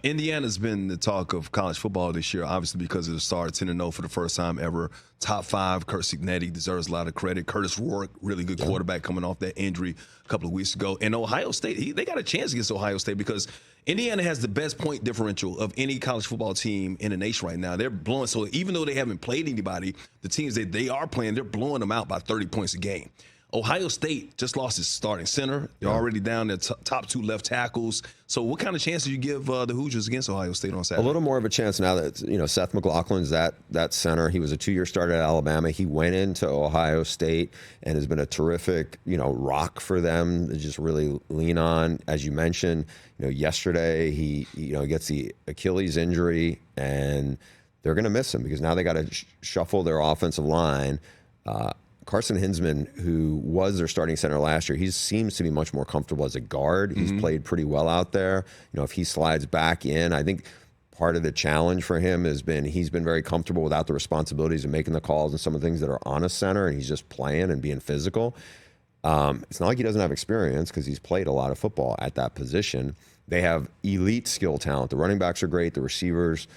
Indiana's been the talk of college football this year, obviously because of the start 10-0 for the first time ever. Top 5, Kurt Signetti deserves a lot of credit. Curtis Rourke, really good quarterback coming off that injury a couple of weeks ago. And Ohio State, they got a chance against Ohio State because Indiana has the best point differential of any college football team in the nation right now. They're blowing, so even though they haven't played anybody, the teams that they are playing, they're blowing them out by 30 points a game. Ohio State just lost its starting center. They're already down their top 2 left tackles. So what kind of chance do you give the Hoosiers against Ohio State on Saturday? A little more of a chance now that Seth McLaughlin's that center. He was a 2-year starter at Alabama. He went into Ohio State and has been a terrific rock for them to just really lean on. As you mentioned, yesterday he gets the Achilles injury and they're going to miss him because now they got to shuffle their offensive line. Carson Hinsman, who was their starting center last year, he seems to be much more comfortable as a guard. He's played pretty well out there. If he slides back in, I think part of the challenge for him has been he's been very comfortable without the responsibilities of making the calls and some of the things that are on a center, and he's just playing and being physical. It's not like he doesn't have experience because he's played a lot of football at that position. They have elite skill talent. The running backs are great. The receivers,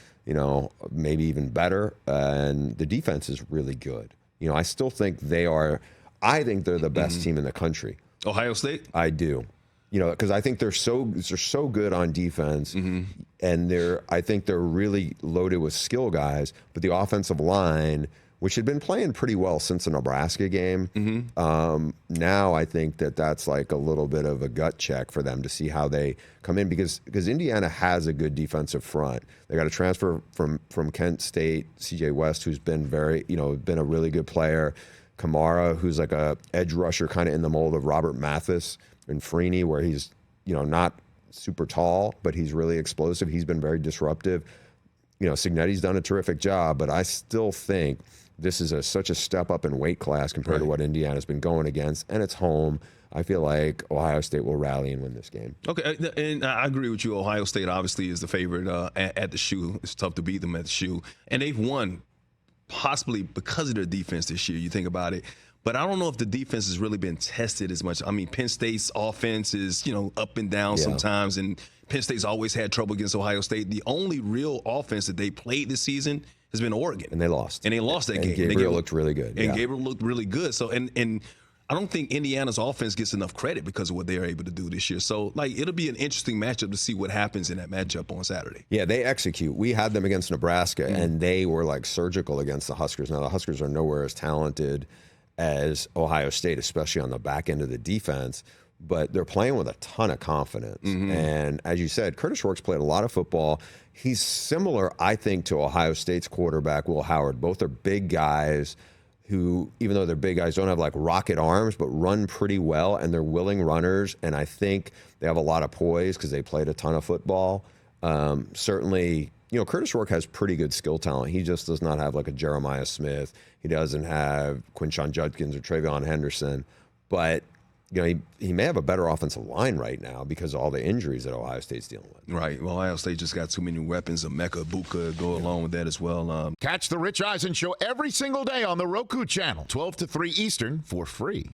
maybe even better. And the defense is really good. I still think I think they're the best team in the country. Ohio State? I do. Because I think they're so good on defense, and I think they're really loaded with skill guys. But the offensive line, which had been playing pretty well since the Nebraska game, now I think that's like a little bit of a gut check for them to see how they come in because Indiana has a good defensive front. They got a transfer from Kent State, C.J. West, who's been been a really good player. Kamara, who's like a edge rusher, kind of in the mold of Robert Mathis and Freeney, where he's not super tall, but he's really explosive. He's been very disruptive. Signetti's done a terrific job, but I still think this is such a step up in weight class compared to what Indiana's been going against, and it's home. I feel like Ohio State will rally and win this game. Okay, and I agree with you. Ohio State obviously is the favorite at the shoe. It's tough to beat them at the shoe. And they've won possibly because of their defense this year. You think about it. But I don't know if the defense has really been tested as much. I mean, Penn State's offense is, up and down sometimes, and Penn State's always had trouble against Ohio State. The only real offense that they played this season has been Oregon. And they lost. And they lost that game. Gabriel looked really good. And Gabriel looked really good. So, and I don't think Indiana's offense gets enough credit because of what they're able to do this year. So, it'll be an interesting matchup to see what happens in that matchup on Saturday. Yeah, they execute. We had them against Nebraska, and they were surgical against the Huskers. Now, the Huskers are nowhere as talented as Ohio State, especially on the back end of the defense, but they're playing with a ton of confidence. And as you said, Curtis Rourke's played a lot of football. He's similar, I think, to Ohio State's quarterback, Will Howard. Both are big guys who, even though they're big guys, don't have rocket arms, but run pretty well, and they're willing runners. And I think they have a lot of poise because they played a ton of football. Certainly, Curtis Rourke has pretty good skill talent. He just does not have a Jeremiah Smith. He doesn't have Quinshon Judkins or Travion Henderson. But he may have a better offensive line right now because of all the injuries that Ohio State's dealing with. Right. Well, Ohio State just got too many weapons. Emeka Egbuka go along with that as well. Catch the Rich Eisen Show every single day on the Roku Channel, 12 to 3 Eastern, for free.